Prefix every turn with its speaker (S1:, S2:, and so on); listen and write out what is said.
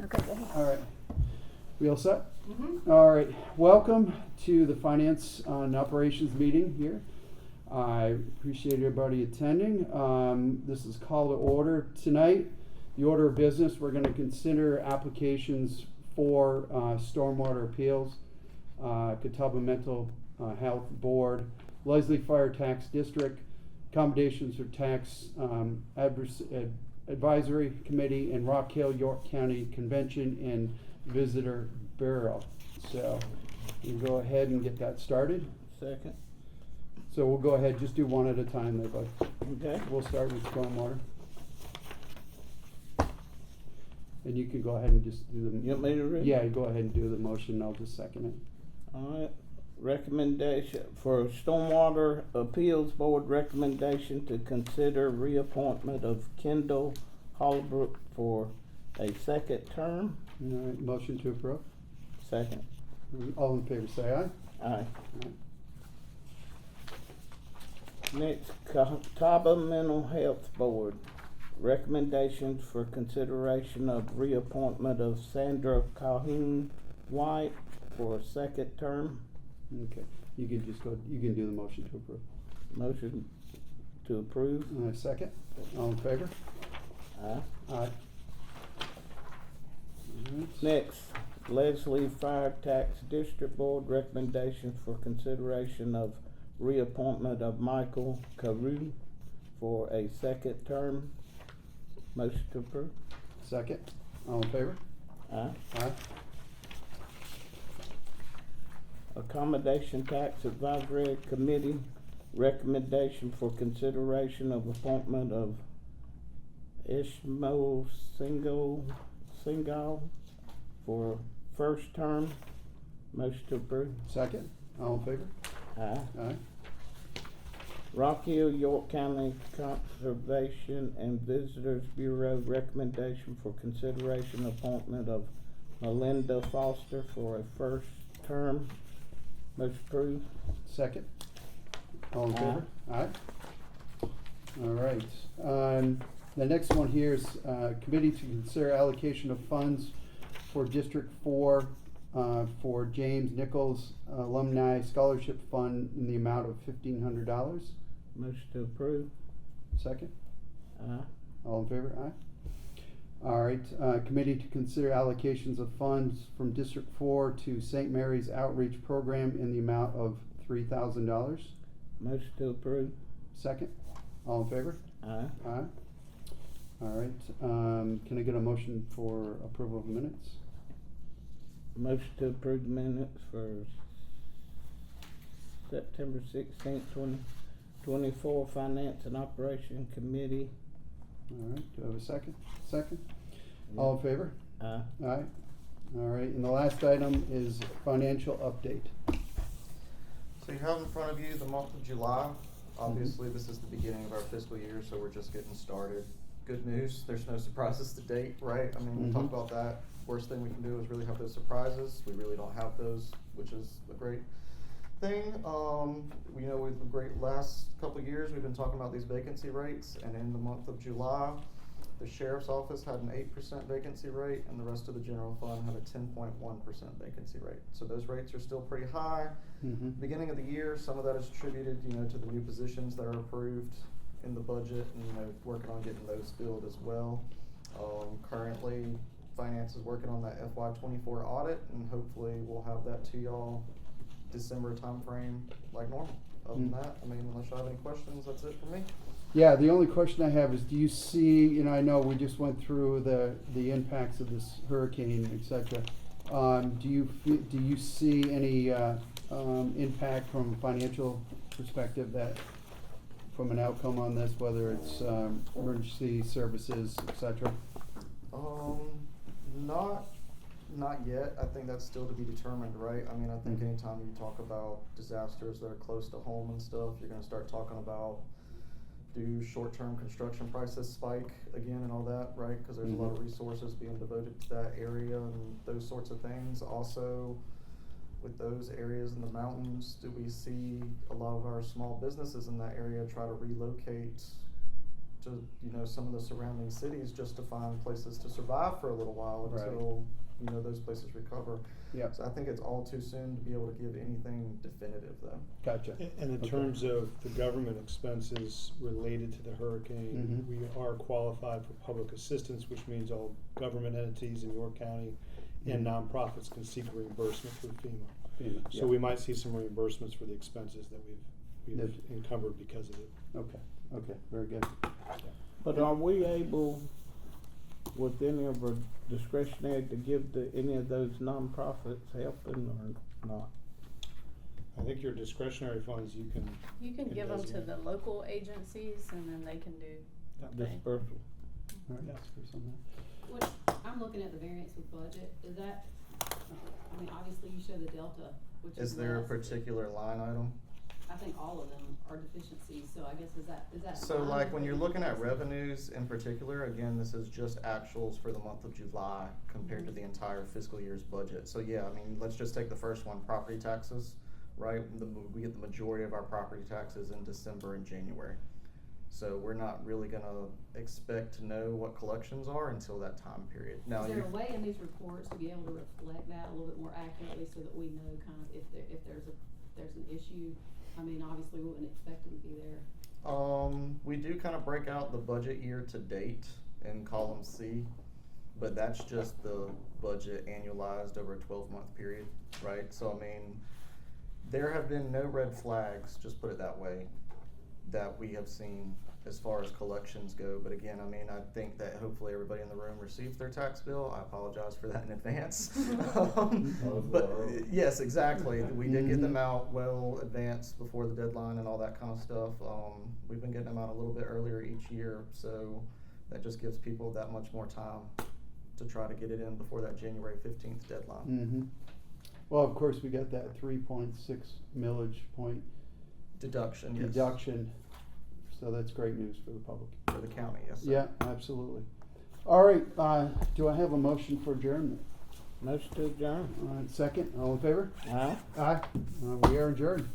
S1: Okay, go ahead.
S2: All right. We all set?
S1: Mm-hmm.
S2: All right. Welcome to the Finance and Operations meeting here. I appreciate everybody attending. This is call to order tonight. The order of business, we're going to consider applications for stormwater appeals, Catawba Mental Health Board, Leslie Fire Tax District, accommodations for tax advisory committee, and Rock Hill York County Convention and Visitor Bureau. So we'll go ahead and get that started.
S3: Second.
S2: So we'll go ahead, just do one at a time there, bud.
S3: Okay.
S2: We'll start with stormwater. And you can go ahead and just do the.
S3: You want me to read?
S2: Yeah, go ahead and do the motion, I'll just second it.
S3: Alright. Recommendation for Stormwater Appeals Board recommendation to consider reappointment of Kendall Hollbrook for a second term.
S2: All right, motion to approve.
S3: Second.
S2: All in favor, say aye.
S3: Aye.
S2: Aye.
S3: Next, Catawba Mental Health Board recommendations for consideration of reappointment of Sandra Calhoun White for a second term.
S2: Okay, you can just go, you can do the motion to approve.
S3: Motion to approve.
S2: Second, all in favor?
S3: Aye.
S2: Aye. Alright.
S3: Next, Leslie Fire Tax District Board recommendations for consideration of reappointment of Michael Carew for a second term. Motion to approve.
S2: Second, all in favor?
S3: Aye.
S2: Aye.
S3: Accommodation Tax Advisory Committee recommendation for consideration of appointment of Ishmael Singal for first term. Motion to approve.
S2: Second, all in favor?
S3: Aye.
S2: Aye.
S3: Rock Hill York County Conservation and Visitors Bureau recommendation for consideration appointment of Melinda Foster for a first term. Motion approved.
S2: Second, all in
S3: Aye.
S2: favor? Aye. All right, the next one here is, committee to consider allocation of funds for District 4, for James Nichols Alumni Scholarship Fund in the amount of $1,500.
S3: Motion to approve.
S2: Second,
S3: Aye.
S2: all in favor? Aye. All right, committee to consider allocations of funds from District 4 to St. Mary's Outreach Program in the amount of $3,000.
S3: Motion to approve.
S2: Second, all in favor?
S3: Aye.
S2: Aye. All right, can I get a motion for approval of minutes?
S3: Motion to approve the minutes for September 16th, 2024 Finance and Operation Committee.
S2: All right, do I have a second? Second? All in favor?
S3: Aye.
S2: Aye. All right, and the last item is financial update.
S4: So you have in front of you the month of July. Obviously, this is the beginning of our fiscal year, so we're just getting started. Good news, there's no surprises to date, right? I mean, we'll talk about that. Worst thing we can do is really have those surprises. We really don't have those, which is a great thing. We know with the great last couple of years, we've been talking about these vacancy rates, and in the month of July, the sheriff's office had an 8% vacancy rate, and the rest of the general fund had a 10.1% vacancy rate. So those rates are still pretty high. Beginning of the year, some of that is attributed, to the new positions that are approved in the budget, and working on getting those filled as well. Currently, finance is working on that FY24 audit, and hopefully we'll have that to y'all December timeframe like normal. Other than that, I mean, unless you have any questions, that's it for me.
S2: Yeah, the only question I have is, do you see, I know we just went through the impacts of this hurricane, et cetera. Do you see any impact from a financial perspective that, from an outcome on this, whether it's emergency services, et cetera?
S4: Not yet. I think that's still to be determined, right? I mean, I think anytime you talk about disasters that are close to home and stuff, you're gonna start talking about, do short-term construction prices spike again and all that, right? Because there's a lot of resources being devoted to that area and those sorts of things. Also, with those areas in the mountains, do we see a lot of our small businesses in that area try to relocate to, you know, some of the surrounding cities just to find places to survive for a little while
S2: Right.
S4: until, you know, those places recover.
S2: Yeah,
S4: So I think it's all too soon to be able to give anything definitive though.
S2: gotcha.
S1: And in
S2: Okay.
S1: terms of the government expenses related to the hurricane,
S2: Mhm.
S1: we are qualified for public assistance, which means all government entities in York County and
S2: Mhm.
S1: nonprofits can seek reimbursement through FEMA.
S2: Yeah.
S1: So we might see some reimbursements for the expenses that we've
S2: Yes.
S1: encumbered because of it.
S2: Okay, very good.
S3: But are we able, with any of our discretionary, to give to any of those nonprofits helping or not?
S1: I think your discretionary funds, you can,
S5: You can
S1: It
S5: give them
S1: does,
S5: to
S1: yeah.
S5: the local agencies and then they can do something.
S3: Dispersal.
S2: All right,
S1: Yeah.
S2: Chris on that.
S6: What, I'm looking at the variance with budget, is that, I mean, obviously you show the delta, which is
S4: Is there a
S6: less.
S4: particular line item?
S6: I think all of them are deficiencies, so I guess is that in
S4: So
S6: line
S4: like
S6: with
S4: when
S6: what
S4: you're
S6: you
S4: looking at
S6: requested?
S4: revenues in particular, again, this is just actuals for the month of July compared to the entire fiscal year's budget. So yeah, I mean, let's just take the first one, property taxes, right? We get the majority of our property taxes in December and January. So we're not really gonna expect to know what collections are until that time period. Now,
S6: Is there
S4: you,
S6: a way in these reports to be able to reflect that a little bit more accurately so that we know kind of if there's an issue? I mean, obviously we wouldn't expect them to be there.
S4: we do kind of break out the budget year to date in column C, but that's just the budget annualized over a 12-month period, right? So I mean, there have been no red flags, just put it that way, that we have seen as far as collections go. But again, I mean, I think that hopefully everybody in the room received their tax bill. I apologize for that in advance. But yes, exactly. We did get them
S2: Mhm.
S4: out well advanced before the deadline and all that kind of stuff. We've been getting them out a little bit earlier each year, so that just gives people that much more time to try to get it in before that January 15th deadline.
S2: Mm-hmm. Well, of course, we got that 3.6 millage point
S4: Deduction, yes.
S2: deduction, so that's great news for the public.
S4: For the county, yes. sir.
S2: Yeah, absolutely. All right, do I have a motion for adjournment?
S3: Motion to adjourn.
S2: All right, second, all in favor?
S3: Aye.
S2: Aye. We are adjourned.